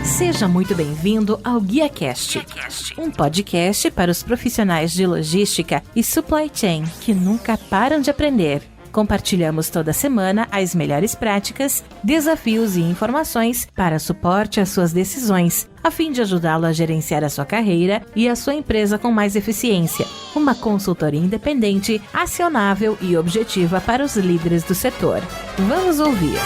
Seja muito bem-vindo ao GuiaCast, um podcast para os profissionais de logística e supply chain que nunca param de aprender. Compartilhamos toda semana as melhores práticas, desafios e informações para suporte às suas decisões, a fim de ajudá-lo a gerenciar a sua carreira e a sua empresa com mais eficiência. Uma consultoria independente, acionável e objetiva para os líderes do setor. Vamos ouvir!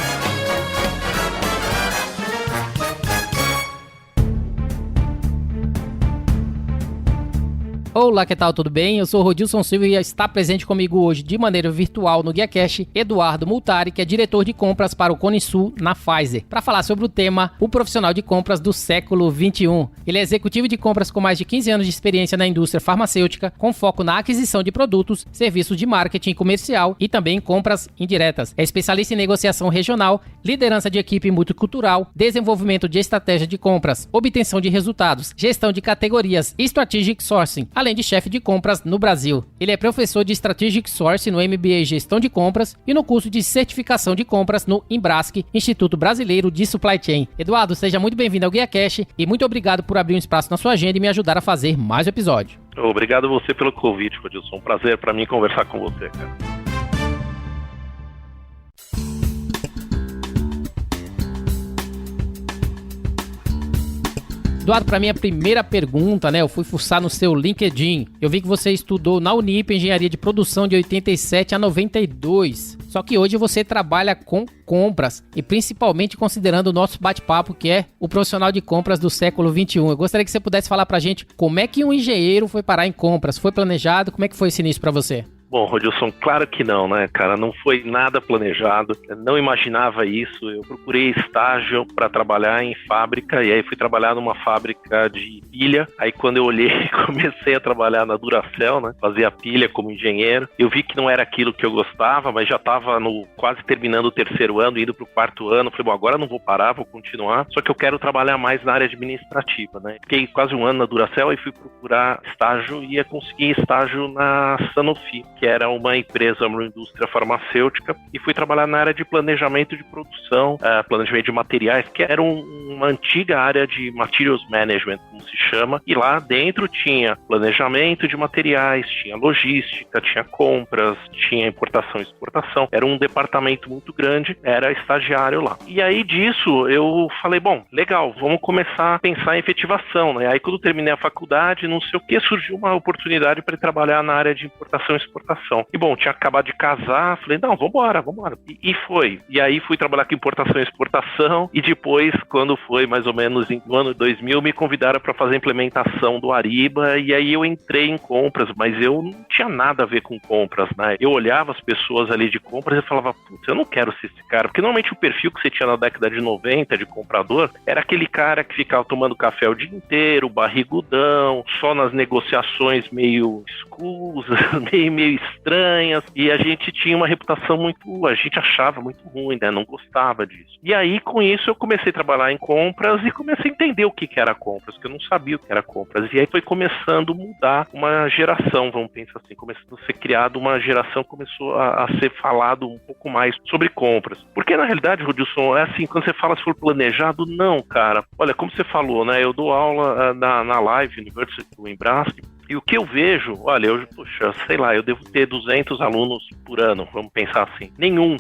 Olá, que tal? Tudo bem? Eu sou o Rodilson Silva e está presente comigo hoje, de maneira virtual no GuiaCast, Eduardo Multari, que é diretor de compras para o Cone Sul na Pfizer, para falar sobre o tema O Profissional de Compras do Século XXI. Ele é executivo de compras com mais de 15 anos de experiência na indústria farmacêutica, com foco na aquisição de produtos, serviços de marketing comercial e também em compras indiretas. É especialista em negociação regional, liderança de equipe multicultural, desenvolvimento de estratégia de compras, obtenção de resultados, gestão de categorias e strategic sourcing, além de chefe de compras no Brasil. Ele é professor de Strategic Sourcing no MBA Gestão de Compras e no curso de certificação de compras no Embrasc, Instituto Brasileiro de Supply Chain. Eduardo, seja muito bem-vindo ao GuiaCast e muito obrigado por abrir um espaço na sua agenda e me ajudar a fazer mais um episódio. Obrigado a você pelo convite, Rodilson. Um prazer para mim conversar com você, cara. Eduardo, para minha primeira pergunta, eu fui fuçar no seu LinkedIn. Eu vi que você estudou na Unip Engenharia de Produção de 87 a 92. Só que hoje você trabalha com compras e principalmente considerando o nosso bate-papo, que é o profissional de compras do século XXI. Eu gostaria que você pudesse falar pra gente como é que um engenheiro foi parar em compras. Foi planejado? Como é que foi esse início para você? Bom, Rodilson, claro que não, né, cara? Não foi nada planejado, eu não imaginava isso. Eu procurei estágio para trabalhar em fábrica e aí fui trabalhar numa fábrica de pilha. Aí quando eu olhei, comecei a trabalhar na Duracell, né? Fazia pilha como engenheiro. Eu vi que não era aquilo que eu gostava, mas já estava quase terminando o terceiro ano, indo para o quarto ano. Falei, bom, agora não vou parar, vou continuar. Só que eu quero trabalhar mais na área administrativa, né? Fiquei quase um ano na Duracell e fui procurar estágio e ia conseguir estágio na Sanofi, que era uma empresa, uma indústria farmacêutica, e fui trabalhar na área de planejamento de produção, planejamento de materiais, que era uma antiga área de materials management, como se chama, e lá dentro tinha planejamento de materiais, tinha logística, tinha compras, tinha importação e exportação, era um departamento muito grande, era estagiário lá. E aí disso eu falei, bom, legal, vamos começar a pensar em efetivação, né? Aí quando eu terminei a faculdade, não sei o que, surgiu uma oportunidade para trabalhar na área de importação e exportação. E bom, tinha acabado de casar, falei, não, vambora. E foi. E aí fui trabalhar com importação e exportação, e depois, quando foi mais ou menos no ano 2000, me convidaram para fazer a implementação do Ariba, e aí eu entrei em compras, mas eu não tinha nada a ver com compras, né? Eu olhava as pessoas ali de compras e falava, putz, eu não quero ser esse cara, porque normalmente o perfil que você tinha na década de 90 de comprador era aquele cara que ficava tomando café o dia inteiro, barrigudão, só nas negociações meio escusas, meio estranhas, e a gente tinha uma reputação a gente achava muito ruim, né? Não gostava disso. E aí, com isso, eu comecei a trabalhar em compras e comecei a entender o que era compras, porque eu não sabia o que era compras. E aí foi começando a mudar uma geração, vamos pensar assim, começou a ser criada uma geração, começou a ser falado um pouco mais sobre compras. Porque, na realidade, Rodilson, é assim, quando você fala se for planejado, não, cara. Olha, como você falou, né? Eu dou aula na Live University do Embrasc. E o que eu vejo, olha, eu devo ter 200 alunos por ano, vamos pensar assim. Nenhum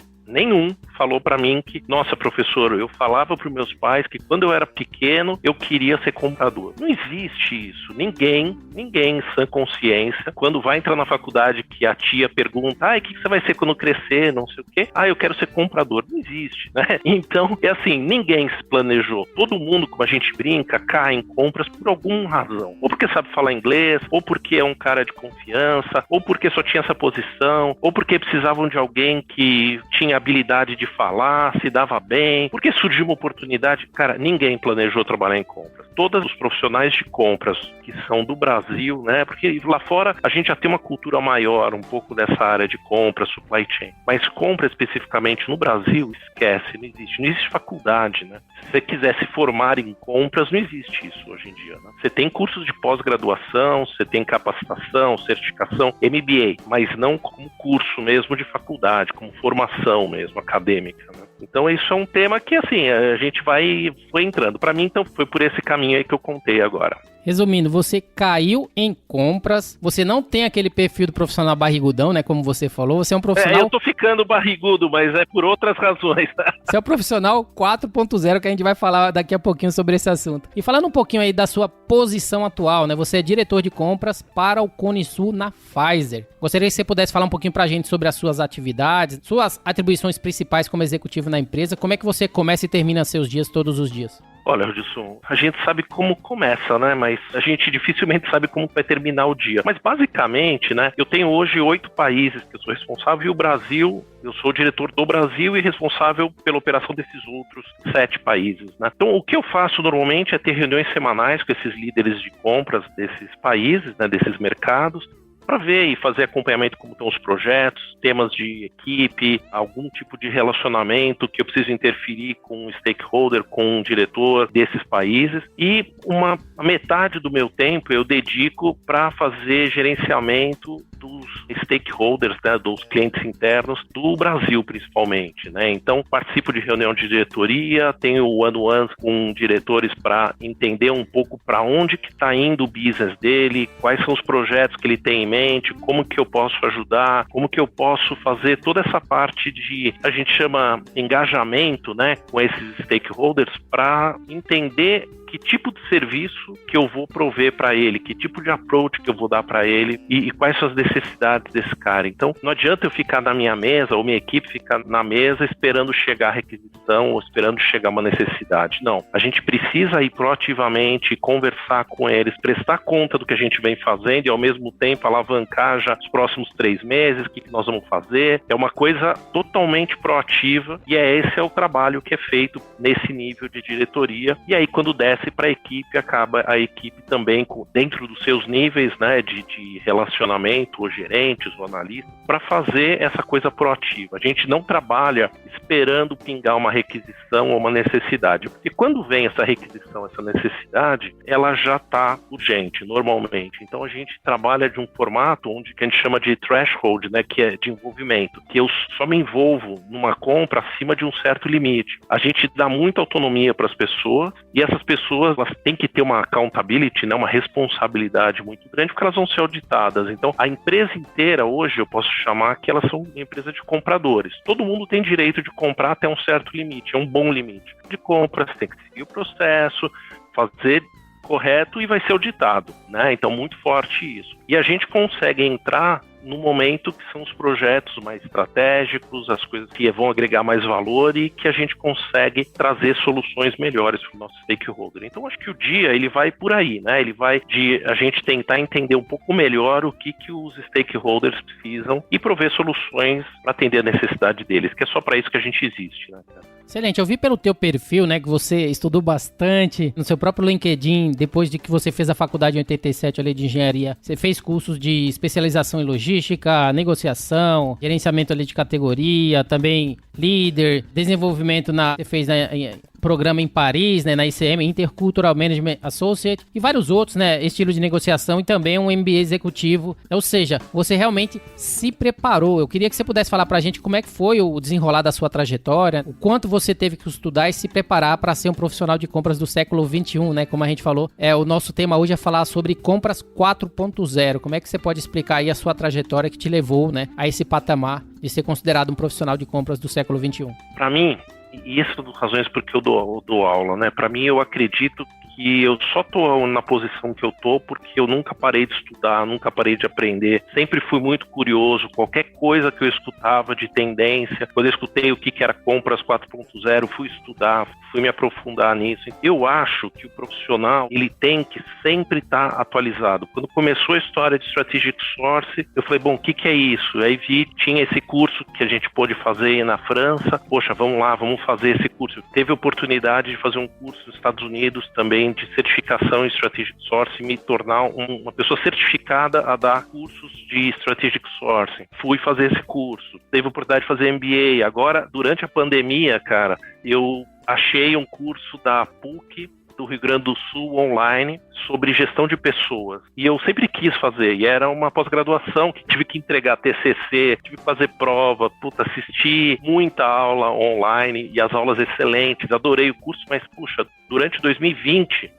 falou pra mim que, nossa, professor, eu falava pros meus pais que quando eu era pequeno eu queria ser comprador. Não existe isso. Ninguém em sã consciência, quando vai entrar na faculdade, que a tia pergunta, o que você vai ser quando crescer, não sei o quê, eu quero ser comprador. Não existe, né? Então, é assim, ninguém se planejou. Todo mundo, como a gente brinca, cai em compras por alguma razão. Ou porque sabe falar inglês, ou porque é um cara de confiança, ou porque só tinha essa posição, ou porque precisavam de alguém que tinha habilidade de falar, se dava bem, porque surgiu uma oportunidade. Cara, ninguém planejou trabalhar em compras. Todos os profissionais de compras que são do Brasil, né? Porque lá fora a gente já tem uma cultura maior, um pouco dessa área de compras, supply chain. Mas compra especificamente no Brasil, esquece, não existe. Não existe faculdade, né? Se você quiser se formar em compras, não existe isso hoje em dia, né? Você tem cursos de pós-graduação, você tem capacitação, certificação, MBA, mas não como curso mesmo de faculdade, como formação mesmo, acadêmica, né? Então isso é um tema que, assim, a gente foi entrando. Para mim, então, foi por esse caminho aí que eu contei agora. Resumindo, você caiu em compras, você não tem aquele perfil do profissional barrigudão, né, como você falou, você é um profissional... eu tô ficando barrigudo, mas é por outras razões. Você é o profissional 4.0, que a gente vai falar daqui a pouquinho sobre esse assunto. E falando um pouquinho aí da sua posição atual, né, você é diretor de compras para o Cone Sul na Pfizer. Gostaria que você pudesse falar um pouquinho pra gente sobre as suas atividades, suas atribuições principais como executivo na empresa, como é que você começa e termina seus dias todos os dias? Olha, Rodilson, a gente sabe como começa, né? Mas a gente dificilmente sabe como vai terminar o dia. Mas basicamente, né? Eu tenho hoje 8 países que eu sou responsável e o Brasil, eu sou o diretor do Brasil e responsável pela operação desses outros 7 países, né? Então, o que eu faço normalmente é ter reuniões semanais com esses líderes de compras desses países, né? Desses mercados, para ver e fazer acompanhamento como estão os projetos, temas de equipe, algum tipo de relacionamento que eu preciso interferir com um stakeholder, com um diretor desses países. E a metade do meu tempo eu dedico para fazer gerenciamento dos stakeholders, né, dos clientes internos do Brasil, principalmente, né? Então, participo de reunião de diretoria, tenho one-on-ones com diretores para entender um pouco para onde que está indo o business dele, quais são os projetos que ele tem em mente, como que eu posso ajudar, como que eu posso fazer toda essa parte de, a gente chama engajamento, né, com esses stakeholders para entender que tipo de serviço que eu vou prover para ele, que tipo de approach que eu vou dar para ele e quais são as necessidades desse cara. Então, não adianta eu ficar na minha mesa ou minha equipe ficar na mesa esperando chegar a requisição ou esperando chegar uma necessidade. Não, a gente precisa ir proativamente, conversar com eles, prestar conta do que a gente vem fazendo e ao mesmo tempo alavancar já os próximos 3 meses, o que nós vamos fazer. É uma coisa totalmente proativa e esse é o trabalho que é feito nesse nível de diretoria. E aí, quando desce para a equipe, acaba a equipe também dentro dos seus níveis, né, de relacionamento, ou gerentes, ou analistas, para fazer essa coisa proativa. A gente não trabalha esperando pingar uma requisição ou uma necessidade, porque quando vem essa requisição, essa necessidade, ela já está urgente, normalmente. Então a gente trabalha de um formato onde que a gente chama de threshold, né, que é de envolvimento, que eu só me envolvo numa compra acima de um certo limite. A gente dá muita autonomia para as pessoas e essas pessoas elas têm que ter uma accountability, né, uma responsabilidade muito grande, porque elas vão ser auditadas. Então, a empresa inteira, hoje, eu posso chamar que elas são uma empresa de compradores. Todo mundo tem direito de comprar até um certo limite, é um bom limite. De compras, tem que seguir o processo, fazer correto e vai ser auditado, né? Então, muito forte isso. E a gente consegue entrar no momento que são os projetos mais estratégicos, as coisas que vão agregar mais valor e que a gente consegue trazer soluções melhores para o nosso stakeholder. Então, acho que o dia ele vai por aí, né? Ele vai de a gente tentar entender um pouco melhor o que os stakeholders precisam e prover soluções para atender a necessidade deles, que é só para isso que a gente existe, né, cara? Excelente, eu vi pelo teu perfil, né, que você estudou bastante no seu próprio LinkedIn, depois de que você fez a faculdade em 87 ali de engenharia, você fez cursos de especialização em logística, negociação, gerenciamento ali de categoria, também líder, desenvolvimento você fez programa em Paris, né, na ICM, Intercultural Management Associate, e vários outros, né, estilo de negociação e também um MBA executivo. Ou seja, você realmente se preparou. Eu queria que você pudesse falar pra gente como é que foi o desenrolar da sua trajetória, o quanto você teve que estudar e se preparar para ser um profissional de compras do século XXI, né, como a gente falou. O nosso tema hoje é falar sobre compras 4.0. Como é que você pode explicar aí a sua trajetória que te levou, né, a esse patamar de ser considerado um profissional de compras do século XXI? Para mim, e isso é uma das razões porque eu dou aula, né? Para mim, eu acredito que eu só tô na posição que eu tô porque eu nunca parei de estudar, nunca parei de aprender. Sempre fui muito curioso. Qualquer coisa que eu escutava de tendência, quando eu escutei o que era compras 4.0, fui estudar, fui me aprofundar nisso. Eu acho que o profissional, ele tem que sempre estar atualizado. Quando começou a história de Strategic Source, eu falei, bom, o que é isso? Aí tinha esse curso que a gente pôde fazer na França. Poxa, vamos lá, vamos fazer esse curso. Teve a oportunidade de fazer um curso nos Estados Unidos também de certificação em Strategic Sourcing, me tornar uma pessoa certificada a dar cursos de Strategic Sourcing. Fui fazer esse curso. Teve a oportunidade de fazer MBA. Agora, durante a pandemia, cara, eu achei um curso da PUC do Rio Grande do Sul online sobre gestão de pessoas. E eu sempre quis fazer, e era uma pós-graduação que tive que entregar TCC, tive que fazer prova, assistir muita aula online e as aulas excelentes, adorei o curso, mas puxa, durante 2020,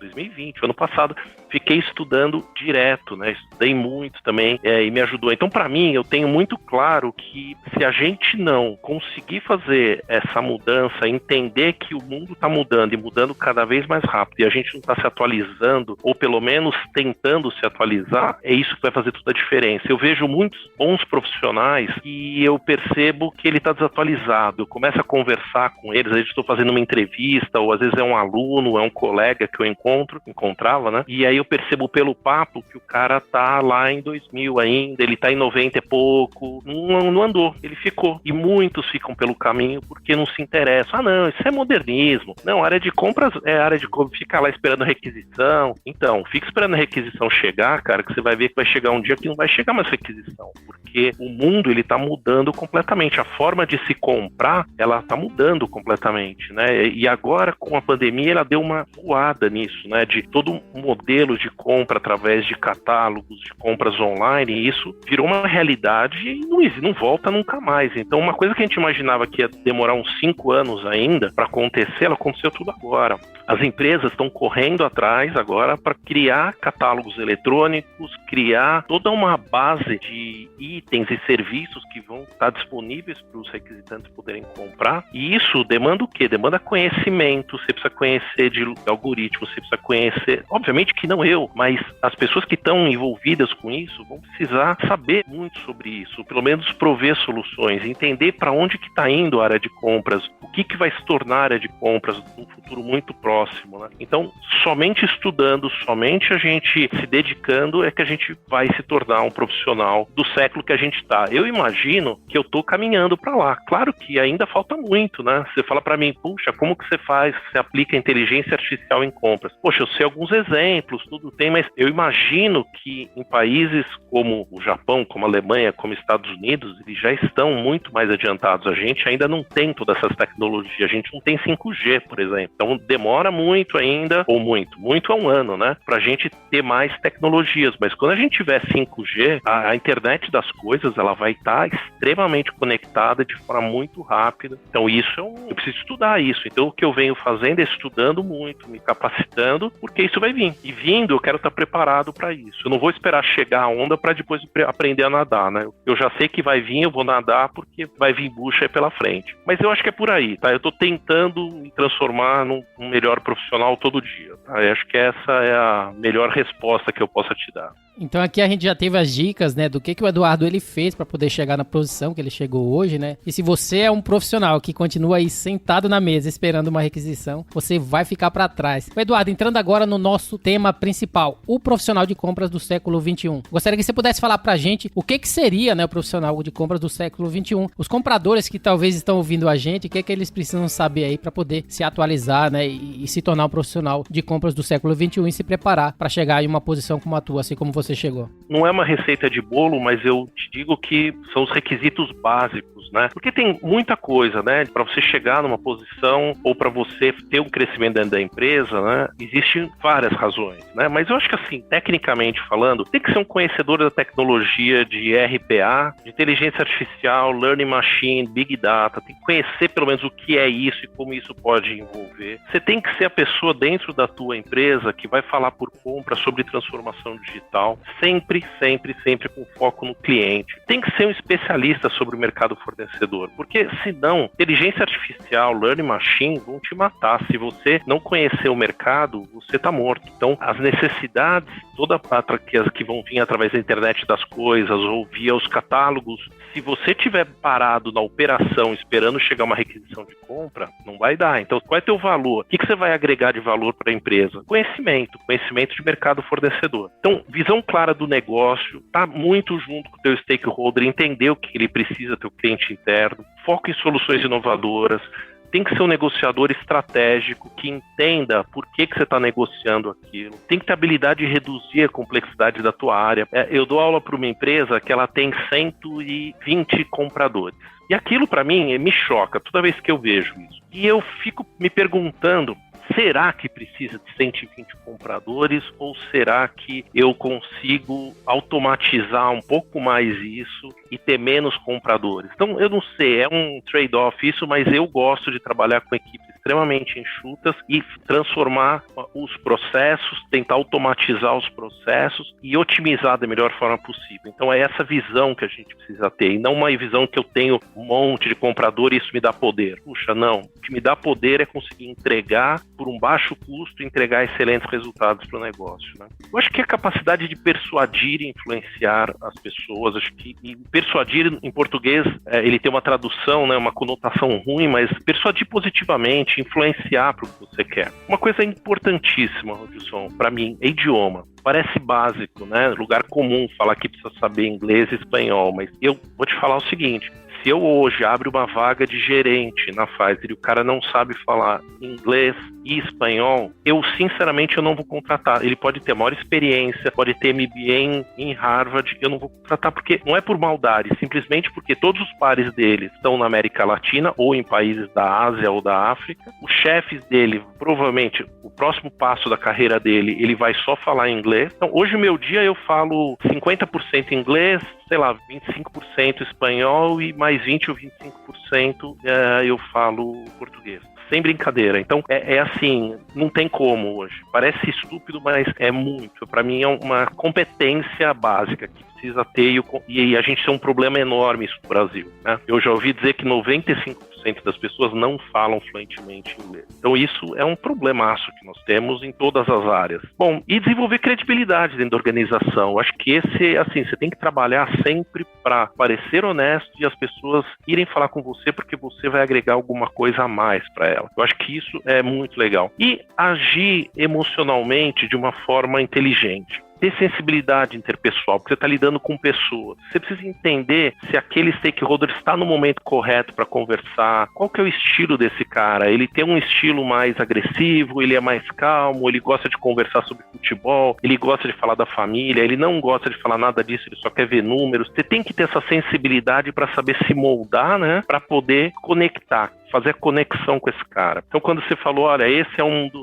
ano passado, fiquei estudando direto, né? Estudei muito também e me ajudou. Então, para mim, eu tenho muito claro que se a gente não conseguir fazer essa mudança, entender que o mundo está mudando e mudando cada vez mais rápido e a gente não está se atualizando, ou pelo menos tentando se atualizar, é isso que vai fazer toda a diferença. Eu vejo muitos bons profissionais e eu percebo que ele está desatualizado. Eu começo a conversar com eles, às vezes estou fazendo uma entrevista, ou às vezes é um aluno, é um colega que eu encontrava, né? E aí eu percebo pelo papo que o cara tá lá em 2000 ainda, ele tá em 90 e pouco, não andou, ele ficou. E muitos ficam pelo caminho porque não se interessam. Ah, não, isso é modernismo. Não, a área de compras é a área de compras, fica lá esperando a requisição. Então, fica esperando a requisição chegar, cara, que você vai ver que vai chegar um dia que não vai chegar mais requisição, porque o mundo, ele tá mudando completamente. A forma de se comprar, ela tá mudando completamente, né? E agora, com a pandemia, ela deu uma voada nisso, né? De todo um modelo de compra através de catálogos, de compras online, e isso virou uma realidade e não volta nunca mais. Então, uma coisa que a gente imaginava que ia demorar uns 5 anos ainda para acontecer, ela aconteceu tudo agora. As empresas estão correndo atrás agora para criar catálogos eletrônicos, criar toda uma base de itens e serviços que vão estar disponíveis para os requisitantes poderem comprar. E isso demanda o quê? Demanda conhecimento, você precisa conhecer de algoritmos, você precisa conhecer, obviamente que não eu, mas as pessoas que estão envolvidas com isso vão precisar saber muito sobre isso, pelo menos prover soluções, entender para onde que está indo a área de compras, o que vai se tornar a área de compras num futuro muito próximo, né? Então, somente estudando, somente a gente se dedicando é que a gente vai se tornar um profissional do século que a gente está. Eu imagino que eu estou caminhando para lá. Claro que ainda falta muito, né? Você fala para mim, puxa, como que você faz, você aplica inteligência artificial em compras? Poxa, eu sei alguns exemplos, tudo tem, mas eu imagino que em países como o Japão, como a Alemanha, como Estados Unidos, eles já estão muito mais adiantados. A gente ainda não tem todas essas tecnologias, a gente não tem 5G, por exemplo. Então demora muito ainda, ou muito é um ano, né? Pra gente ter mais tecnologias, mas quando a gente tiver 5G, a internet das coisas, ela vai estar extremamente conectada de forma muito rápida. Então isso eu preciso estudar isso. Então o que eu venho fazendo é estudando muito, me capacitando, porque isso vai vir. E vindo, eu quero estar preparado para isso. Eu não vou esperar chegar a onda para depois aprender a nadar, né? Eu já sei que vai vir, eu vou nadar porque vai vir bucha aí pela frente. Mas eu acho que é por aí, tá? Eu tô tentando me transformar num melhor profissional todo dia, tá? Eu acho que essa é a melhor resposta que eu possa te dar. Então aqui a gente já teve as dicas, né, do que o Eduardo ele fez para poder chegar na posição que ele chegou hoje, né? E se você é um profissional que continua aí sentado na mesa esperando uma requisição, você vai ficar para trás. Eduardo, entrando agora no nosso tema principal, o profissional de compras do século XXI. Gostaria que você pudesse falar pra gente o que seria, né, o profissional de compras do século XXI. Os compradores que talvez estão ouvindo a gente, o que eles precisam saber aí para poder se atualizar, né, e se tornar um profissional de compras do século XXI e se preparar para chegar em uma posição como a tua, assim como você chegou. Não é uma receita de bolo, mas eu te digo que são os requisitos básicos, né? Porque tem muita coisa, né? Para você chegar numa posição ou para você ter um crescimento dentro da empresa, né? Existem várias razões, né? Mas eu acho que assim, tecnicamente falando, tem que ser um conhecedor da tecnologia de RPA, de inteligência artificial, learning machine, big data, tem que conhecer pelo menos o que é isso e como isso pode envolver. Você tem que ser a pessoa dentro da tua empresa que vai falar por compra sobre transformação digital, sempre com foco no cliente. Tem que ser um especialista sobre o mercado fornecedor, porque senão, inteligência artificial, learning machine vão te matar. Se você não conhecer o mercado, você está morto. Então, as necessidades, toda que vão vir através da internet das coisas ou via os catálogos, se você estiver parado na operação esperando chegar uma requisição de compra, não vai dar. Então, qual é o teu valor? O que você vai agregar de valor para a empresa? Conhecimento de mercado fornecedor. Então, visão clara do negócio, tá muito junto com o teu stakeholder, entender o que ele precisa, teu cliente interno, foco em soluções inovadoras. Tem que ser um negociador estratégico que entenda por que você está negociando aquilo. Tem que ter habilidade de reduzir a complexidade da tua área. Eu dou aula para uma empresa que ela tem 120 compradores. E aquilo, para mim, me choca toda vez que eu vejo isso. E eu fico me perguntando será que precisa de 120 compradores ou será que eu consigo automatizar um pouco mais isso e ter menos compradores? Então, eu não sei, é um trade-off isso, mas eu gosto de trabalhar com equipes extremamente enxutas e transformar os processos, tentar automatizar os processos e otimizar da melhor forma possível. Então, é essa visão que a gente precisa ter, e não uma visão que eu tenho um monte de comprador e isso me dá poder. Puxa, não. O que me dá poder é conseguir entregar por um baixo custo, entregar excelentes resultados para o negócio, né? Eu acho que a capacidade de persuadir e influenciar as pessoas, acho que persuadir em português, ele tem uma tradução, né, uma conotação ruim, mas persuadir positivamente, influenciar para o que você quer. Uma coisa importantíssima, Rodilson, para mim, é idioma. Parece básico, né? Lugar comum falar que precisa saber inglês e espanhol, mas eu vou te falar o seguinte: se eu hoje abro uma vaga de gerente na Pfizer e o cara não sabe falar inglês e espanhol, eu sinceramente eu não vou contratar. Ele pode ter maior experiência, pode ter MBA em Harvard, eu não vou contratar porque não é por maldade, simplesmente porque todos os pares dele estão na América Latina ou em países da Ásia ou da África. Os chefes dele, provavelmente, o próximo passo da carreira dele, ele vai só falar inglês. Então, hoje, meu dia, eu falo 50% inglês, sei lá, 25% espanhol e mais 20% ou 25% eu falo português. Sem brincadeira. Então, é assim, não tem como hoje. Parece estúpido, mas é muito. Para mim, é uma competência básica que precisa ter e a gente tem um problema enorme isso no Brasil, né? Eu já ouvi dizer que 95% das pessoas não falam fluentemente inglês. Então isso é um problemaço que nós temos em todas as áreas. Bom, e desenvolver credibilidade dentro da organização. Acho que você tem que trabalhar sempre para parecer honesto e as pessoas irem falar com você porque você vai agregar alguma coisa a mais para ela. Eu acho que isso é muito legal. E agir emocionalmente de uma forma inteligente. Ter sensibilidade interpessoal, porque você está lidando com pessoas. Você precisa entender se aquele stakeholder está no momento correto para conversar, qual que é o estilo desse cara. Ele tem um estilo mais agressivo, ele é mais calmo, ele gosta de conversar sobre futebol, ele gosta de falar da família, ele não gosta de falar nada disso, ele só quer ver números. Você tem que ter essa sensibilidade para saber se moldar, né, para poder conectar, fazer a conexão com esse cara. Então, quando você falou, olha,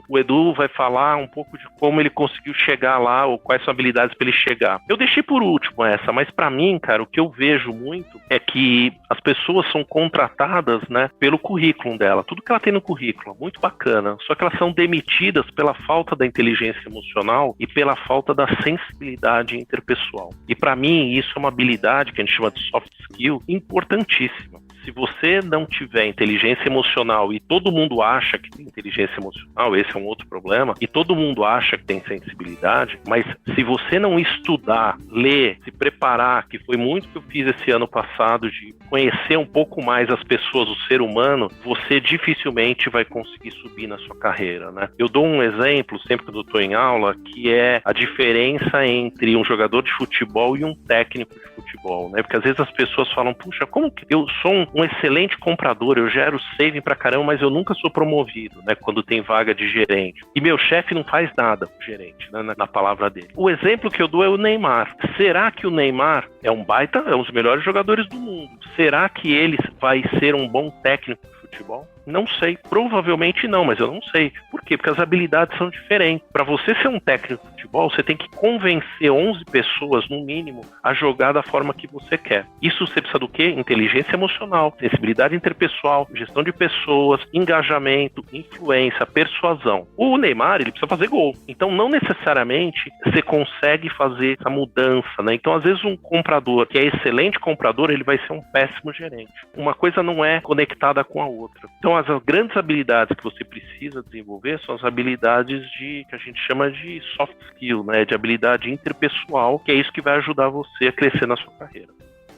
o Edu vai falar um pouco de como ele conseguiu chegar lá, ou quais são as habilidades para ele chegar. Eu deixei por último essa, mas para mim, cara, o que eu vejo muito é que as pessoas são contratadas, né, pelo currículo dela. Tudo que ela tem no currículo, muito bacana. Só que elas são demitidas pela falta da inteligência emocional e pela falta da sensibilidade interpessoal. E para mim, isso é uma habilidade que a gente chama de soft skill importantíssima. Se você não tiver inteligência emocional e todo mundo acha que tem inteligência emocional, esse é um outro problema, e todo mundo acha que tem sensibilidade, mas se você não estudar, ler, se preparar, que foi muito que eu fiz esse ano passado, de conhecer um pouco mais as pessoas, o ser humano, você dificilmente vai conseguir subir na sua carreira, né? Eu dou um exemplo sempre que eu estou em aula, que é a diferença entre um jogador de futebol e um técnico de futebol, né? Porque às vezes as pessoas falam, puxa, como que eu sou um excelente comprador, eu gero saving pra caramba, mas eu nunca sou promovido, né, quando tem vaga de gerente. E meu chefe não faz nada pro gerente, né, na palavra dele. O exemplo que eu dou é o Neymar. Será que o Neymar é um dos melhores jogadores do mundo? Será que ele vai ser um bom técnico de futebol? Não sei, provavelmente não, mas eu não sei. Por quê? Porque as habilidades são diferentes. Para você ser um técnico de futebol, você tem que convencer 11 pessoas, no mínimo, a jogar da forma que você quer. Isso você precisa do quê? Inteligência emocional, sensibilidade interpessoal, gestão de pessoas, engajamento, influência, persuasão. O Neymar, ele precisa fazer gol. Então, não necessariamente você consegue fazer essa mudança, né? Então, às vezes, um comprador que é excelente comprador, ele vai ser um péssimo gerente. Uma coisa não é conectada com a outra. Então, as grandes habilidades que você precisa desenvolver são as habilidades que a gente chama de soft skill, né? De habilidade interpessoal, que é isso que vai ajudar você a crescer na sua carreira.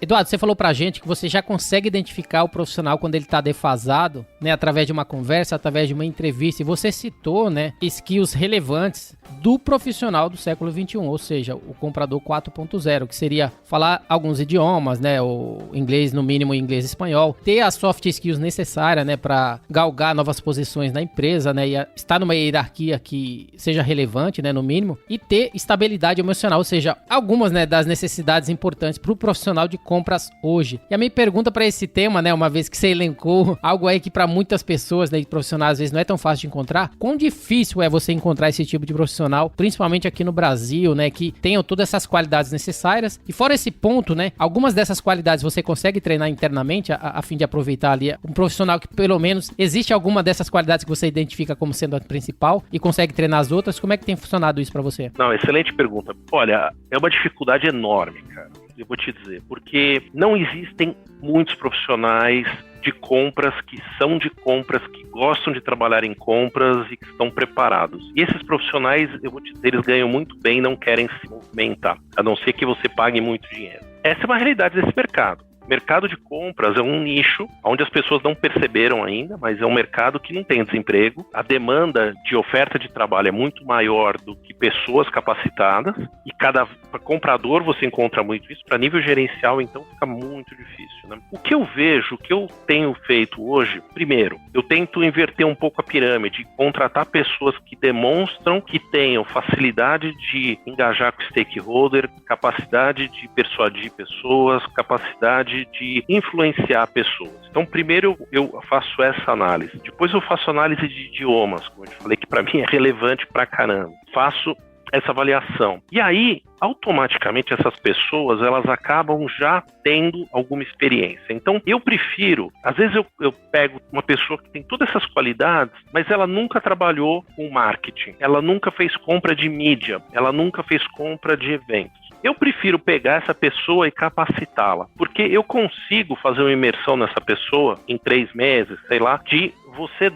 Eduardo, você falou pra gente que você já consegue identificar o profissional quando ele tá defasado, né, através de uma conversa, através de uma entrevista, e você citou, né, skills relevantes do profissional do século XXI, ou seja, o comprador 4.0, que seria falar alguns idiomas, né, o inglês, no mínimo inglês e espanhol, ter as soft skills necessárias, né, pra galgar novas posições na empresa, né, e estar numa hierarquia que seja relevante, né, no mínimo, e ter estabilidade emocional, ou seja, algumas, né, das necessidades importantes pro profissional de compras hoje. E a minha pergunta para esse tema, né, uma vez que você elencou algo aí que para muitas pessoas, né, profissionais, às vezes não é tão fácil de encontrar, quão difícil é você encontrar esse tipo de profissional, principalmente aqui no Brasil, né, que tenham todas essas qualidades necessárias. E fora esse ponto, né, algumas dessas qualidades você consegue treinar internamente a fim de aproveitar ali um profissional que pelo menos existe alguma dessas qualidades que você identifica como sendo a principal e consegue treinar as outras. Como é que tem funcionado isso para você? Não, excelente pergunta. Olha, é uma dificuldade enorme, cara. Eu vou te dizer, porque não existem muitos profissionais de compras que são de compras, que gostam de trabalhar em compras e que estão preparados. E esses profissionais, eu vou te dizer, eles ganham muito bem e não querem se movimentar, a não ser que você pague muito dinheiro. Essa é uma realidade desse mercado. O mercado de compras é um nicho onde as pessoas não perceberam ainda, mas é um mercado que não tem desemprego. A demanda de oferta de trabalho é muito maior do que pessoas capacitadas e cada comprador você encontra muito isso. Para nível gerencial, então, fica muito difícil, né? O que eu vejo, o que eu tenho feito hoje, primeiro, eu tento inverter um pouco a pirâmide, contratar pessoas que demonstram que tenham facilidade de engajar com o stakeholder, capacidade de persuadir pessoas, capacidade de influenciar pessoas. Então, primeiro eu faço essa análise. Depois eu faço análise de idiomas, como eu falei que para mim é relevante pra caramba. Faço essa avaliação. E aí, automaticamente, essas pessoas, elas acabam já tendo alguma experiência. Então, eu prefiro, às vezes eu pego uma pessoa que tem todas essas qualidades, mas ela nunca trabalhou com marketing, ela nunca fez compra de mídia, ela nunca fez compra de eventos. Eu prefiro pegar essa pessoa e capacitá-la, porque eu consigo fazer uma imersão nessa pessoa em 3 meses, sei lá, de você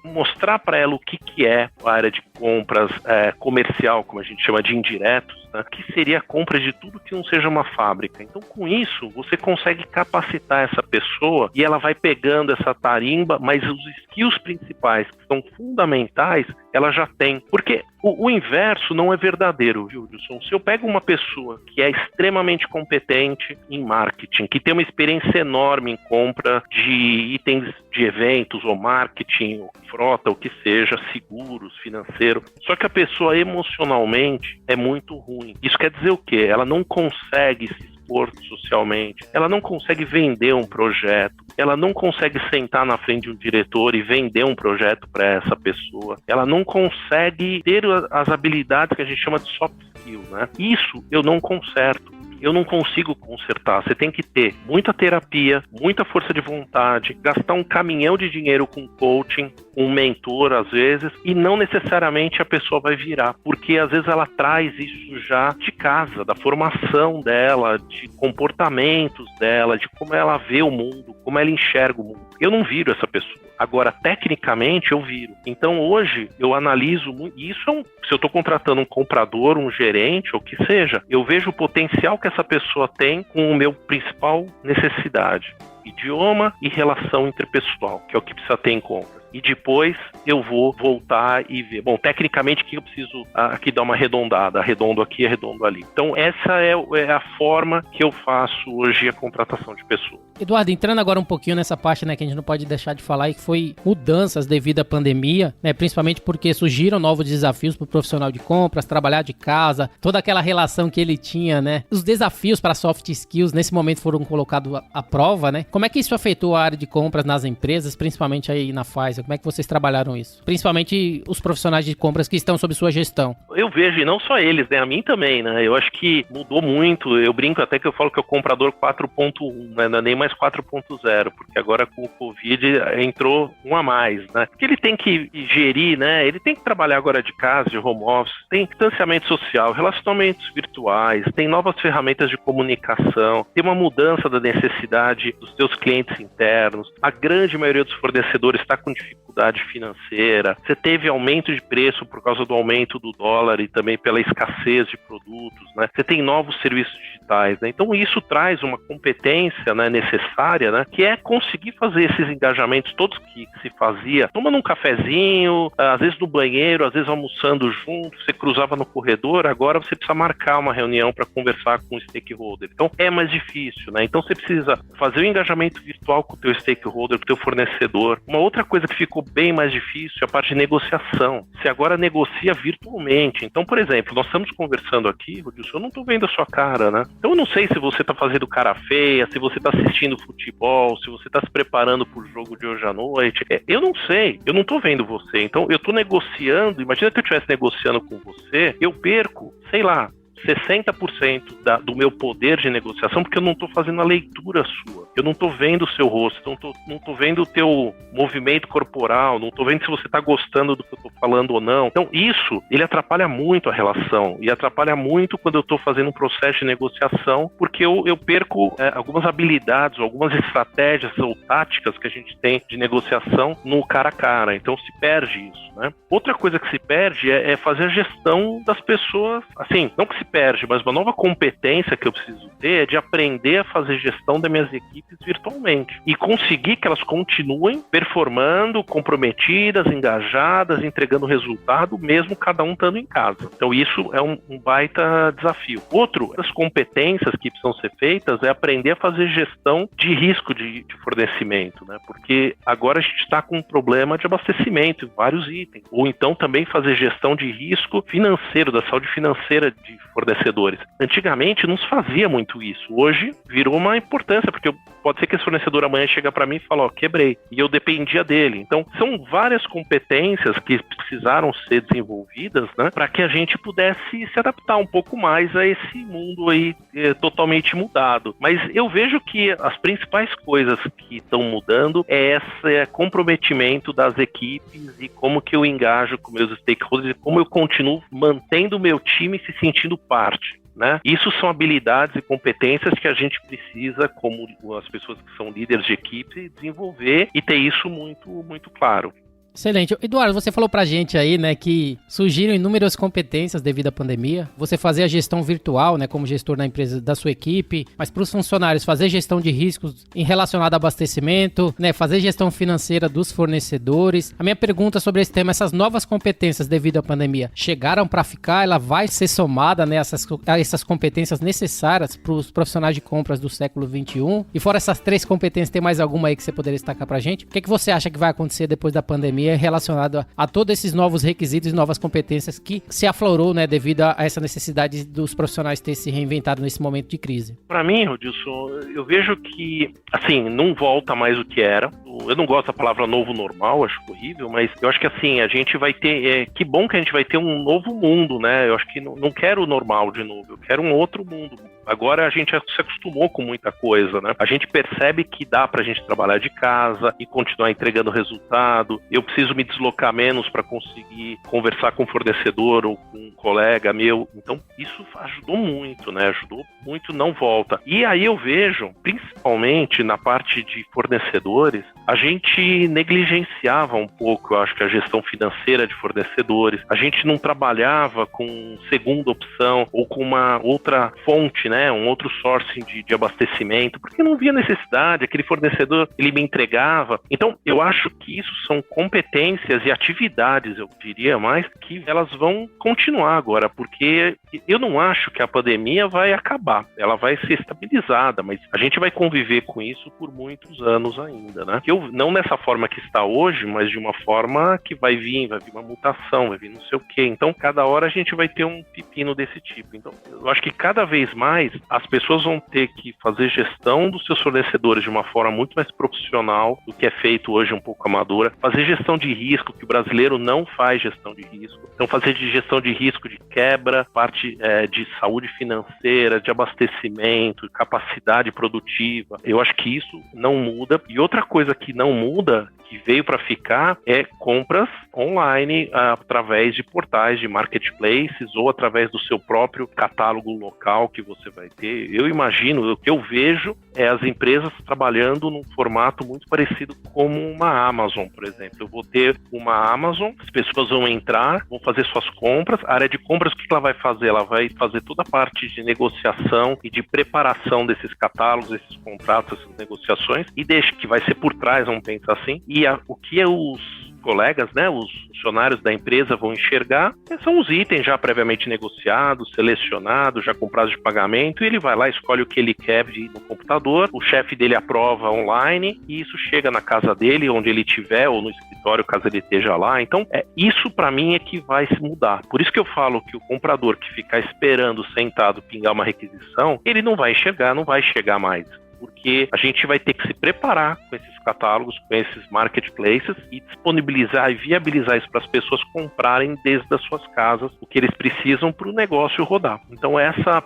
mostrar para ela o que é a área de compras comercial, como a gente chama de indiretos, né? Que seria a compra de tudo que não seja uma fábrica. Então, com isso, você consegue capacitar essa pessoa e ela vai pegando essa tarimba, mas os skills principais, que são fundamentais, ela já tem. Porque o inverso não é verdadeiro, viu, Wilson? Se eu pego uma pessoa que é extremamente competente em marketing, que tem uma experiência enorme em compra de itens de eventos ou marketing, ou frota, o que seja, seguros, financeiro, só que a pessoa emocionalmente é muito ruim. Isso quer dizer o quê? Ela não consegue se expor socialmente, ela não consegue vender um projeto, ela não consegue sentar na frente de um diretor e vender um projeto para essa pessoa, ela não consegue ter as habilidades que a gente chama de soft skill, né? Isso eu não conserto. Eu não consigo consertar. Você tem que ter muita terapia, muita força de vontade, gastar um caminhão de dinheiro com coaching, um mentor às vezes, e não necessariamente a pessoa vai virar, porque às vezes ela traz isso já de casa, da formação dela, de comportamentos dela, de como ela vê o mundo, como ela enxerga o mundo. Eu não viro essa pessoa. Agora, tecnicamente, eu viro. Então, hoje, eu analiso muito. Isso se eu estou contratando um comprador, um gerente, ou o que seja, eu vejo o potencial que essa pessoa tem com o meu principal necessidade. Idioma e relação interpessoal, que é o que precisa ter em compra. E depois eu vou voltar e ver. Bom, tecnicamente, que eu preciso aqui dar uma arredondada. Arredondo aqui, arredondo ali. Então, essa é a forma que eu faço hoje a contratação de pessoas. Eduardo, entrando agora um pouquinho nessa parte, né, que a gente não pode deixar de falar, e que foi mudanças devido à pandemia, né, principalmente porque surgiram novos desafios para o profissional de compras, trabalhar de casa, toda aquela relação que ele tinha, né, os desafios para soft skills nesse momento foram colocados à prova, né, como é que isso afetou a área de compras nas empresas, principalmente aí na Pfizer, como é que vocês trabalharam isso? Principalmente os profissionais de compras que estão sob sua gestão. Eu vejo, e não só eles, né, a mim também, né, eu acho que mudou muito, eu brinco até que eu falo que é o comprador 4.1, né, não é nem mais 4.0, porque agora com o Covid entrou um a mais, né? Porque ele tem que gerir, né? Ele tem que trabalhar agora de casa, de home office, tem distanciamento social, relacionamentos virtuais, tem novas ferramentas de comunicação, tem uma mudança da necessidade dos seus clientes internos, a grande maioria dos fornecedores está com dificuldade financeira, você teve aumento de preço por causa do aumento do dólar e também pela escassez de produtos, né? Você tem novos serviços digitais, né? Então isso traz uma competência, né, necessária, né, que é conseguir fazer esses engajamentos todos que se fazia, tomando um cafezinho, às vezes no banheiro, às vezes almoçando junto, você cruzava no corredor, agora você precisa marcar uma reunião para conversar com o stakeholder. Então é mais difícil, né? Então você precisa fazer o engajamento virtual com o teu stakeholder, com o teu fornecedor. Uma outra coisa que ficou bem mais difícil é a parte de negociação. Você agora negocia virtualmente. Então, por exemplo, nós estamos conversando aqui, Rodilson, eu não estou vendo a sua cara, né? Então eu não sei se você está fazendo cara feia, se você está assistindo futebol, se você está se preparando para o jogo de hoje à noite. Eu não sei, eu não estou vendo você. Então eu estou negociando, imagina que eu estivesse negociando com você, eu perco, sei lá, 60% do meu poder de negociação, porque eu não estou fazendo a leitura sua. Eu não estou vendo o seu rosto, não tô vendo o teu movimento corporal, não estou vendo se você está gostando do que eu estou falando ou não. Então, isso, ele atrapalha muito a relação, e atrapalha muito quando eu estou fazendo um processo de negociação, porque eu perco algumas habilidades, algumas estratégias ou táticas que a gente tem de negociação no cara a cara. Então, se perde isso, né? Outra coisa que se perde é fazer a gestão das pessoas, assim, não que se perde, mas uma nova competência que eu preciso ter é de aprender a fazer gestão das minhas equipes virtualmente e conseguir que elas continuem performando, comprometidas, engajadas, entregando resultado, mesmo cada um estando em casa. Então isso é um baita desafio. Outro das competências que precisam ser feitas é aprender a fazer gestão de risco de fornecimento, né? Porque agora a gente está com um problema de abastecimento em vários itens. Ou então também fazer gestão de risco financeiro, da saúde financeira de fornecedores. Antigamente não se fazia muito isso. Hoje virou uma importância, porque pode ser que esse fornecedor amanhã chega para mim e fala, quebrei. E eu dependia dele. Então, são várias competências que precisaram ser desenvolvidas, né, para que a gente pudesse se adaptar um pouco mais a esse mundo aí totalmente mudado. Mas eu vejo que as principais coisas que estão mudando é esse comprometimento das equipes e como que eu engajo com meus stakeholders e como eu continuo mantendo o meu time se sentindo parte. Né? Isso são habilidades e competências que a gente precisa, como as pessoas que são líderes de equipe, desenvolver e ter isso muito, muito claro. Excelente. Eduardo, você falou pra gente aí, né, que surgiram inúmeras competências devido à pandemia. Você fazer a gestão virtual, né, como gestor da empresa, da sua equipe, mas para os funcionários fazer gestão de riscos em relacionado a abastecimento, né, fazer gestão financeira dos fornecedores. A minha pergunta sobre esse tema, essas novas competências devido à pandemia, chegaram para ficar? Ela vai ser somada, né, a essas competências necessárias para os profissionais de compras do século XXI? E fora essas 3 competências, tem mais alguma aí que você poderia destacar pra gente? O que você acha que vai acontecer depois da pandemia relacionado a todos esses novos requisitos e novas competências que se aflorou, né, devido a essa necessidade dos profissionais ter se reinventado nesse momento de crise? Para mim, Rodilson, eu vejo que, assim, não volta mais o que era. Eu não gosto da palavra novo normal, acho horrível, mas eu acho que, assim, a gente vai ter, que bom que a gente vai ter um novo mundo, né? Eu acho que não quero o normal de novo, eu quero um outro mundo. Agora a gente se acostumou com muita coisa, né? A gente percebe que dá pra gente trabalhar de casa e continuar entregando resultado. Eu preciso me deslocar menos para conseguir conversar com um fornecedor ou com um colega meu. Então, isso ajudou muito, né? Ajudou muito, não volta. E aí eu vejo, principalmente na parte de fornecedores, a gente negligenciava um pouco, eu acho que a gestão financeira de fornecedores. A gente não trabalhava com segunda opção ou com uma outra fonte, né? Um outro sourcing de abastecimento, porque não via necessidade, aquele fornecedor, ele me entregava. Então, eu acho que isso são competências e atividades, eu diria mais, que elas vão continuar agora, porque eu não acho que a pandemia vai acabar, ela vai ser estabilizada, mas a gente vai conviver com isso por muitos anos ainda, né? Não nessa forma que está hoje, mas de uma forma que vai vir uma mutação, vai vir não sei o quê. Então, cada hora a gente vai ter um pepino desse tipo. Então, eu acho que cada vez mais as pessoas vão ter que fazer gestão dos seus fornecedores de uma forma muito mais profissional do que é feito hoje, um pouco amadora. Fazer gestão de risco, que o brasileiro não faz gestão de risco. Então, fazer de gestão de risco de quebra, parte de saúde financeira, de abastecimento, de capacidade produtiva. Eu acho que isso não muda. E outra coisa que não muda, que veio para ficar, é compras online através de portais de marketplaces ou através do seu próprio catálogo local que você vai ter. Eu imagino, o que eu vejo é as empresas trabalhando num formato muito parecido como uma Amazon, por exemplo. Eu vou ter uma Amazon, as pessoas vão entrar, vão fazer suas compras. A área de compras, o que ela vai fazer? Ela vai fazer toda a parte de negociação e de preparação desses catálogos, esses contratos, essas negociações, e deixa que vai ser por trás, vamos pensar assim, e o que os colegas, né, os funcionários da empresa vão enxergar, são os itens já previamente negociados, selecionados, já com prazo de pagamento, e ele vai lá, escolhe o que ele quer no computador, o chefe dele aprova online, e isso chega na casa dele, onde ele estiver, ou no escritório, caso ele esteja lá. Então, isso para mim é que vai se mudar. Por isso que eu falo que o comprador que ficar esperando sentado pingar uma requisição, ele não vai enxergar, não vai chegar mais. Porque a gente vai ter que se preparar com esses catálogos, com esses marketplaces e disponibilizar e viabilizar isso para as pessoas comprarem desde as suas casas o que eles precisam para o negócio rodar. Então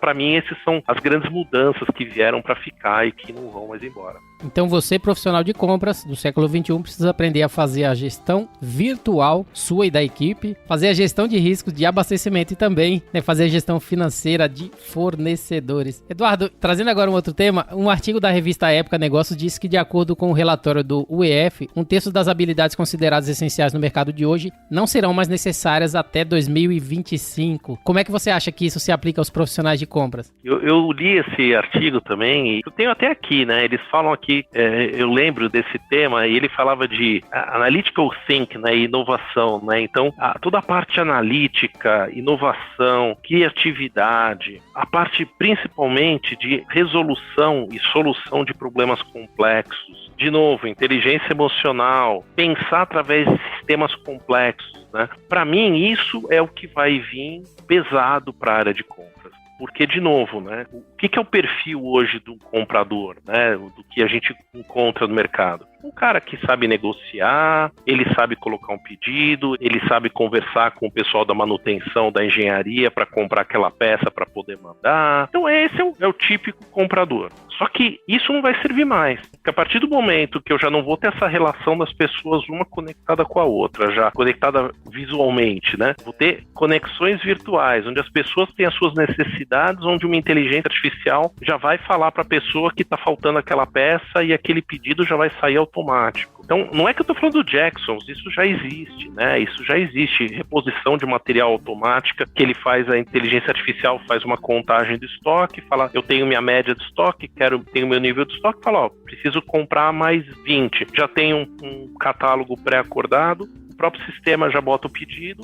para mim, essas são as grandes mudanças que vieram para ficar e que não vão mais embora. Então você, profissional de compras do século XXI, precisa aprender a fazer a gestão virtual sua e da equipe, fazer a gestão de riscos de abastecimento e também, né, fazer a gestão financeira de fornecedores. Eduardo, trazendo agora um outro tema, um artigo da revista Época Negócios diz que, de acordo com o relatório do UEF, um terço das habilidades consideradas essenciais no mercado de hoje não serão mais necessárias até 2025. Como é que você acha que isso se aplica aos profissionais de compras? Eu li esse artigo também, e eu tenho até aqui, né? Eles falam aqui, eu lembro desse tema, e ele falava de analytical think, né? Inovação, né? Então, toda a parte analítica, inovação, criatividade, a parte principalmente de resolução e solução de problemas complexos. De novo, inteligência emocional, pensar através de sistemas complexos, né? Para mim, isso é o que vai vir pesado para a área de compras. Porque, de novo, né, o que é o perfil hoje do comprador, né, do que a gente encontra no mercado? Um cara que sabe negociar, ele sabe colocar um pedido, ele sabe conversar com o pessoal da manutenção, da engenharia para comprar aquela peça para poder mandar. Então esse é o típico comprador. Só que isso não vai servir mais. Porque a partir do momento que eu já não vou ter essa relação das pessoas uma conectada com a outra, já conectada visualmente, né? Vou ter conexões virtuais, onde as pessoas têm as suas necessidades, onde uma inteligência artificial já vai falar para a pessoa que está faltando aquela peça e aquele pedido já vai sair automático. Então, não é que eu estou falando do Jacksons, isso já existe, né? Isso já existe, reposição de material automática, que ele faz, a inteligência artificial faz uma contagem de estoque, fala, eu tenho minha média de estoque, tenho meu nível de estoque, fala, preciso comprar mais 20. Já tenho um catálogo pré-acordado, o próprio sistema já bota o pedido,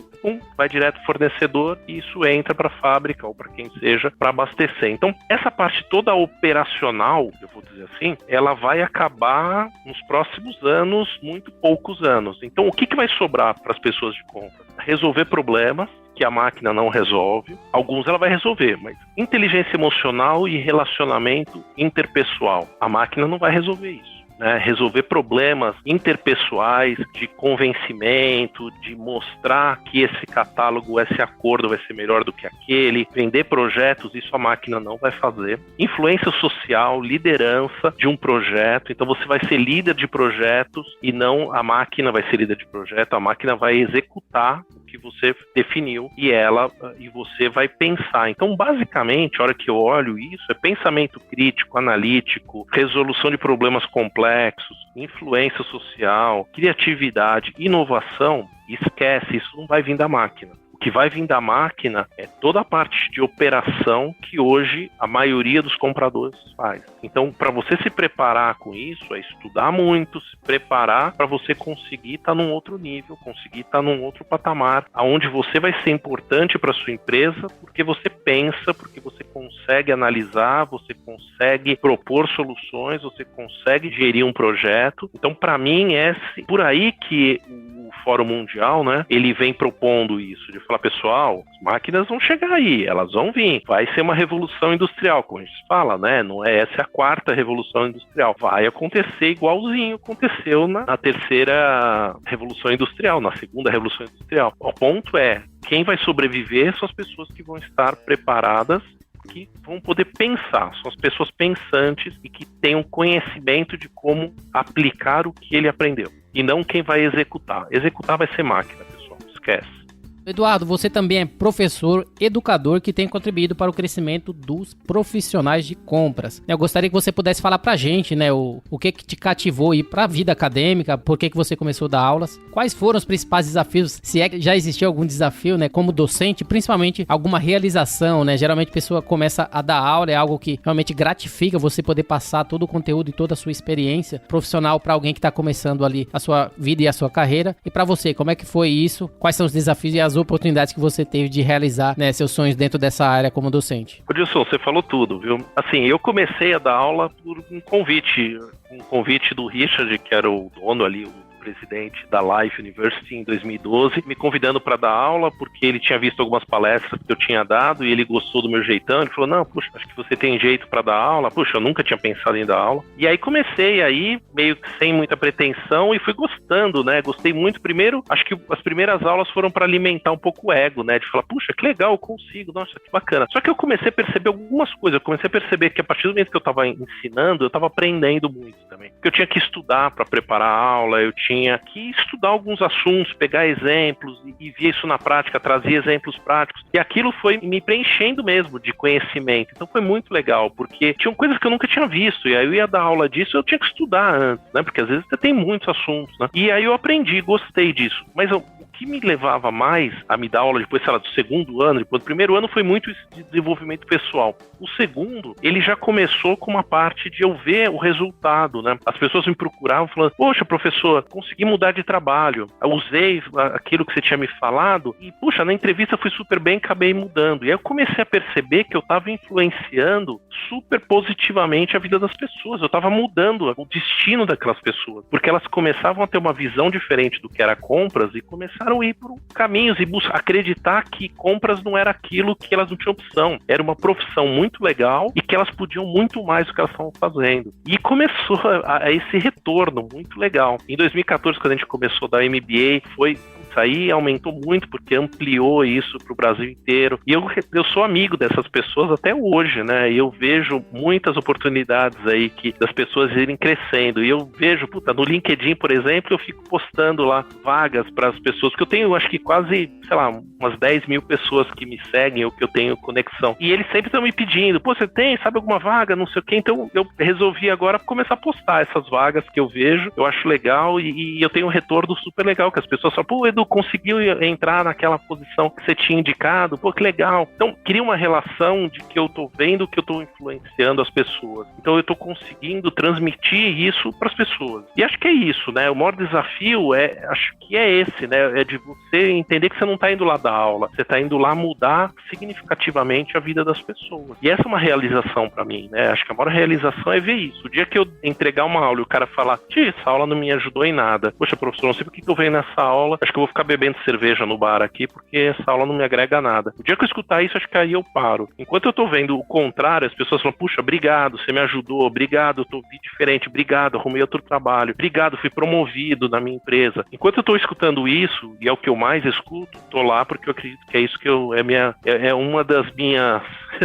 vai direto ao fornecedor e isso entra para a fábrica ou para quem seja para abastecer. Então, essa parte toda operacional, eu vou dizer assim, ela vai acabar nos próximos anos, muito poucos anos. Então, o que vai sobrar para as pessoas de compra? Resolver problemas que a máquina não resolve. Alguns ela vai resolver, mas inteligência emocional e relacionamento interpessoal, a máquina não vai resolver isso. Resolver problemas interpessoais de convencimento, de mostrar que esse catálogo, esse acordo vai ser melhor do que aquele, vender projetos, isso a máquina não vai fazer. Influência social, liderança de um projeto, então você vai ser líder de projetos e não a máquina vai ser líder de projeto, a máquina vai executar o que você definiu e você vai pensar. Então, basicamente, a hora que eu olho isso, é pensamento crítico, analítico, resolução de problemas complexos, influência social, criatividade, inovação. Esquece, isso não vai vir da máquina. O que vai vir da máquina é toda a parte de operação que hoje a maioria dos compradores faz. Então, para você se preparar com isso, é estudar muito, se preparar para você conseguir estar num outro nível, conseguir estar num outro patamar, aonde você vai ser importante para a sua empresa, porque você pensa, porque você consegue analisar, você consegue propor soluções, você consegue gerir um projeto. Então, para mim, é por aí que o Fórum Mundial, né, ele vem propondo isso, de falar, pessoal, as máquinas vão chegar aí, elas vão vir, vai ser uma revolução industrial, como a gente fala, né, não é essa a quarta revolução industrial, vai acontecer igualzinho aconteceu na terceira revolução industrial, na segunda revolução industrial. O ponto é, quem vai sobreviver são as pessoas que vão estar preparadas, que vão poder pensar, são as pessoas pensantes e que têm um conhecimento de como aplicar o que ele aprendeu. E não quem vai executar. Executar vai ser máquina, pessoal. Esquece. Eduardo, você também é professor, educador que tem contribuído para o crescimento dos profissionais de compras. Eu gostaria que você pudesse falar pra gente, né, o que te cativou aí pra vida acadêmica, por que você começou a dar aulas, quais foram os principais desafios, se é que já existiu algum desafio, né, como docente, principalmente alguma realização, né, geralmente a pessoa começa a dar aula, é algo que realmente gratifica você poder passar todo o conteúdo e toda a sua experiência profissional pra alguém que tá começando ali a sua vida e a sua carreira, e pra você, como é que foi isso, quais são os desafios e as oportunidades que você teve de realizar, né, seus sonhos dentro dessa área como docente? Edilson, você falou tudo, viu? Assim, eu comecei a dar aula por um convite do Richard, que era o dono ali, o presidente da Life University em 2012, me convidando para dar aula, porque ele tinha visto algumas palestras que eu tinha dado e ele gostou do meu jeitão. Ele falou, não, puxa, acho que você tem jeito para dar aula. Puxa, eu nunca tinha pensado em dar aula. E aí comecei aí, meio que sem muita pretensão, e fui gostando, né? Gostei muito. Primeiro, acho que as primeiras aulas foram para alimentar um pouco o ego, né? De falar, puxa, que legal, eu consigo, nossa, que bacana. Só que eu comecei a perceber algumas coisas. Eu comecei a perceber que a partir do momento que eu estava ensinando, eu estava aprendendo muito também. Porque eu tinha que estudar para preparar a aula, eu tinha que estudar alguns assuntos, pegar exemplos e ver isso na prática, trazer exemplos práticos. E aquilo foi me preenchendo mesmo de conhecimento. Então foi muito legal, porque tinham coisas que eu nunca tinha visto. E aí eu ia dar aula disso, eu tinha que estudar antes, né? Porque às vezes você tem muitos assuntos, né? E aí eu aprendi, gostei disso. Mas o que me levava mais a me dar aula depois, sei lá, do segundo ano, depois do primeiro ano foi muito isso de desenvolvimento pessoal. O segundo, ele já começou com uma parte de eu ver o resultado, né? As pessoas me procuravam falando, poxa, professor, consegui mudar de trabalho, eu usei aquilo que você tinha me falado e, puxa, na entrevista fui super bem, acabei mudando. E aí eu comecei a perceber que eu estava influenciando super positivamente a vida das pessoas. Eu estava mudando o destino daquelas pessoas, porque elas começavam a ter uma visão diferente do que era compras e começaram a ir por caminhos e acreditar que compras não era aquilo, que elas não tinham opção. Era uma profissão muito legal e que elas podiam muito mais do que elas estavam fazendo. E começou a esse retorno muito legal. Em 2014, quando a gente começou a dar MBA, isso aí aumentou muito, porque ampliou isso para o Brasil inteiro. E eu sou amigo dessas pessoas até hoje, né? E eu vejo muitas oportunidades aí das pessoas irem crescendo. E eu vejo, no LinkedIn, por exemplo, eu fico postando lá vagas para as pessoas, que eu tenho, acho que quase, sei lá, umas 10 mil pessoas que me seguem ou que eu tenho conexão. E eles sempre estão me pedindo, você sabe alguma vaga, não sei o quê? Então eu resolvi agora começar a postar essas vagas que eu vejo, eu acho legal e eu tenho um retorno super legal, que as pessoas falam, Edu, conseguiu entrar naquela posição que você tinha indicado, que legal. Então, cria uma relação de que eu tô vendo que eu tô influenciando as pessoas. Então, eu tô conseguindo transmitir isso para as pessoas. E acho que é isso, né? O maior desafio acho que é esse, né? É de você entender que você não tá indo lá dar aula, você tá indo lá mudar significativamente a vida das pessoas. E essa é uma realização para mim, né? Acho que a maior realização é ver isso. O dia que eu entregar uma aula e o cara falar, essa aula não me ajudou em nada. Poxa, professor, não sei por que eu venho nessa aula, acho que eu vou ficar bebendo cerveja no bar aqui, porque essa aula não me agrega nada. O dia que eu escutar isso, acho que aí eu paro. Enquanto eu tô vendo o contrário, as pessoas falam, puxa, obrigado, você me ajudou, obrigado, eu tô diferente, obrigado, arrumei outro trabalho, obrigado, fui promovido na minha empresa. Enquanto eu tô escutando isso, e é o que eu mais escuto, tô lá porque eu acredito que é isso que é uma das minhas,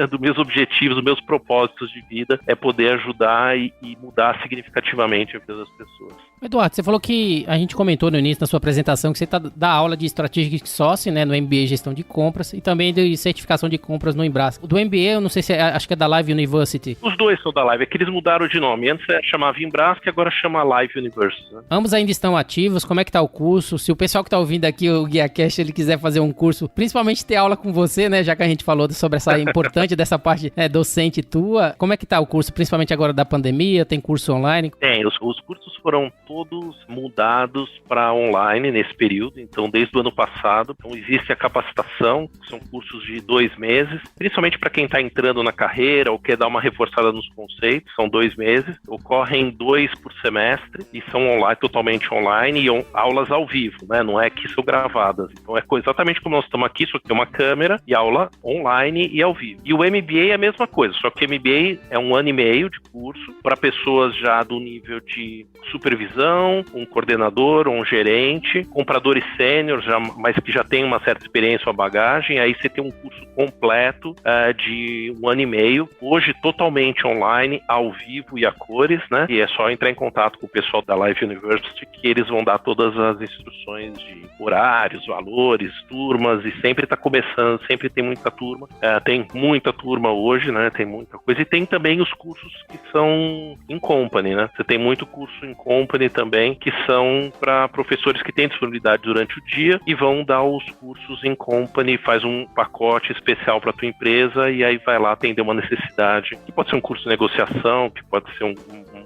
dos meus objetivos, dos meus propósitos de vida, é poder ajudar e mudar significativamente a vida das pessoas. Eduardo, você falou que a gente comentou no início da sua apresentação que você dá aula de Strategic Sourcing, né, no MBA Gestão de Compras e também de certificação de compras no Embras. O do MBA, eu não sei se acho que é da Live University. Os dois são da Live, é que eles mudaram de nome. Antes chamava Embras, que agora chama Live University. Né? Ambos ainda estão ativos, como é que tá o curso? Se o pessoal que tá ouvindo aqui, o GuiaCast, ele quiser fazer um curso, principalmente ter aula com você, né, já que a gente falou sobre essa importante dessa parte docente tua, como é que tá o curso, principalmente agora da pandemia? Tem curso online? Tem, os cursos foram todos mudados para online nesse período, então desde o ano passado. Então existe a capacitação, que são cursos de 2 meses, principalmente para quem está entrando na carreira ou quer dar uma reforçada nos conceitos, são 2 meses, ocorrem 2 por semestre e são online, totalmente online e aulas ao vivo, né? Não é que são gravadas, então é exatamente como nós estamos aqui, só que tem uma câmera e aula online e ao vivo. E o MBA é a mesma coisa, só que o MBA é 1 ano e meio de curso para pessoas já do nível de supervisão, um coordenador, um gerente, compradores sênior, mas que já tem uma certa experiência ou bagagem. Aí você tem um curso completo de 1 ano e meio, hoje totalmente online, ao vivo e a cores, né? E é só entrar em contato com o pessoal da Live University que eles vão dar todas as instruções de horários, valores, turmas, e sempre está começando, sempre tem muita turma. Tem muita turma hoje, né? Tem muita coisa. E tem também os cursos que são in company, né? Você tem muito curso in company também, que são para professores que têm disponibilidade durante o dia e vão dar os cursos in company, faz um pacote especial para a tua empresa e aí vai lá atender uma necessidade, que pode ser um curso de negociação, que pode ser um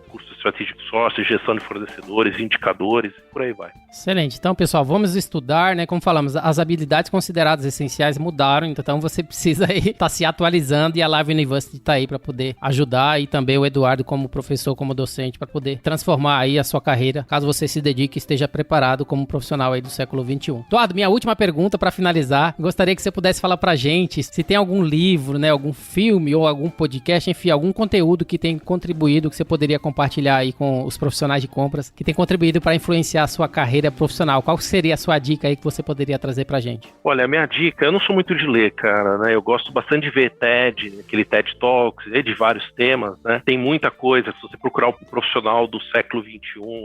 curso de Strategic Sourcing, gestão de fornecedores, indicadores, por aí vai. Excelente. Então, pessoal, vamos estudar, né? Como falamos, as habilidades consideradas essenciais mudaram, então você precisa aí estar se atualizando e a Live University está aí para poder ajudar, e também o Eduardo como professor, como docente, para poder transformar aí a sua carreira, caso você se dedique e esteja preparado como profissional aí do século XXI. Eduardo, minha última pergunta para finalizar, gostaria que você pudesse falar pra gente se tem algum livro, né, algum filme ou algum podcast, enfim, algum conteúdo que tem contribuído, que você poderia compartilhar aí com os profissionais de compras, que tem contribuído para influenciar a sua carreira profissional. Qual seria a sua dica aí que você poderia trazer pra gente? Olha, a minha dica, eu não sou muito de ler, cara, né? Eu gosto bastante de ver TED, aquele TED Talks, de vários temas, né? Tem muita coisa, se você procurar o profissional do século XXI,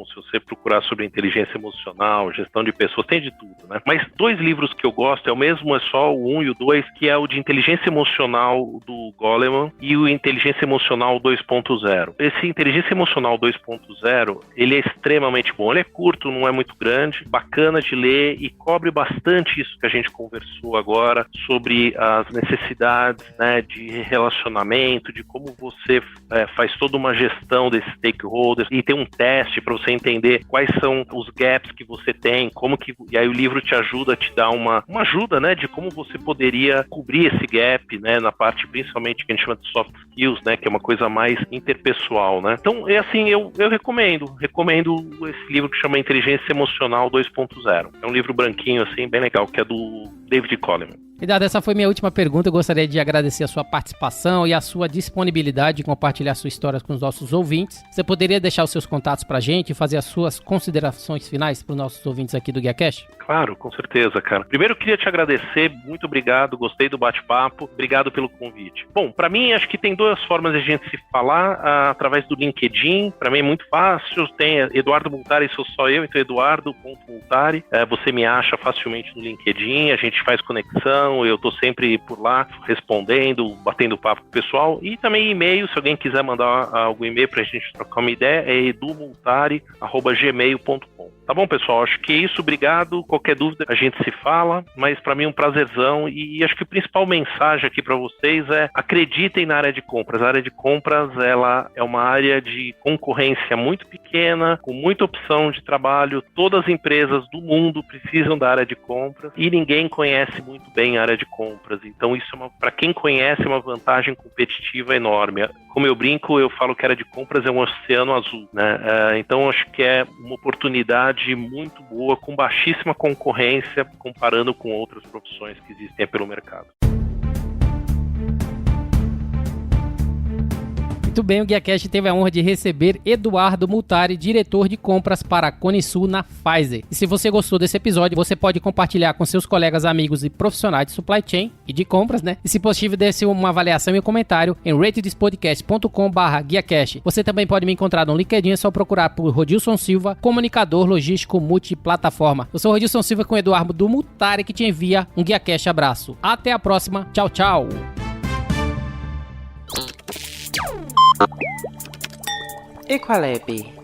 se você procurar sobre inteligência emocional, gestão de pessoas, tem de tudo, né? Mas 2 livros que eu gosto, é o mesmo, é só o 1 e o 2, que é o de inteligência emocional do Goleman e o inteligência emocional 2.0. Esse inteligência emocional 2.0, ele é extremamente bom, ele é curto, não é muito grande, bacana de ler e cobre bastante isso que a gente conversou agora sobre as necessidades, né, de relacionamento, de como você faz toda uma gestão desses stakeholders, e tem um teste para você entender quais são os gaps que você tem, e aí o livro te ajuda, te dá uma ajuda, né, de como você poderia cobrir esse gap, né, na parte principalmente que a gente chama de soft skills, né, que é uma coisa mais interpessoal, né. Então, é assim, eu recomendo esse livro que chama Inteligência Emocional 2.0. É um livro branquinho, assim, bem legal, que é do David Coleman. E dada essa foi minha última pergunta, eu gostaria de agradecer a sua participação e a sua disponibilidade de compartilhar sua história com os nossos ouvintes. Você poderia deixar os seus contatos pra gente e fazer as suas considerações finais para os nossos ouvintes aqui do GuiaCast? Claro, com certeza, cara. Primeiro eu queria te agradecer, muito obrigado, gostei do bate-papo, obrigado pelo convite. Bom, pra mim acho que tem 2 formas de a gente se falar, através do LinkedIn, pra mim é muito fácil, tem Eduardo Multari, sou só eu, então Eduardo.Multari, você me acha facilmente no LinkedIn, a gente faz conexão, eu tô sempre por lá respondendo, batendo papo com o pessoal, e também e-mail, se alguém quiser mandar algum e-mail pra gente trocar uma ideia, é edumultari@gmail.com. Tá bom, pessoal? Acho que é isso, obrigado. Qualquer dúvida a gente se fala, mas para mim é um prazerzão, e acho que a principal mensagem aqui para vocês é: acreditem na área de compras. A área de compras, ela é uma área de concorrência muito pequena, com muita opção de trabalho. Todas as empresas do mundo precisam da área de compras e ninguém conhece muito bem a área de compras. Então isso para quem conhece, é uma vantagem competitiva enorme. Como eu brinco, eu falo que a área de compras é um oceano azul, né? Então acho que é uma oportunidade muito boa, com baixíssima concorrência, comparando com outras profissões que existem pelo mercado. Muito bem, o GuiaCast teve a honra de receber Eduardo Multari, diretor de compras para a Conisul na Pfizer. E se você gostou desse episódio, você pode compartilhar com seus colegas, amigos e profissionais de supply chain e de compras, né? E se possível, deixe uma avaliação e um comentário em ratedspodcast.com/GuiaCast. Você também pode me encontrar no LinkedIn, é só procurar por Rodilson Silva, comunicador logístico multiplataforma. Eu sou Rodilson Silva com Eduardo Multari, que te envia um GuiaCast abraço. Até a próxima. Tchau, tchau. Equalab.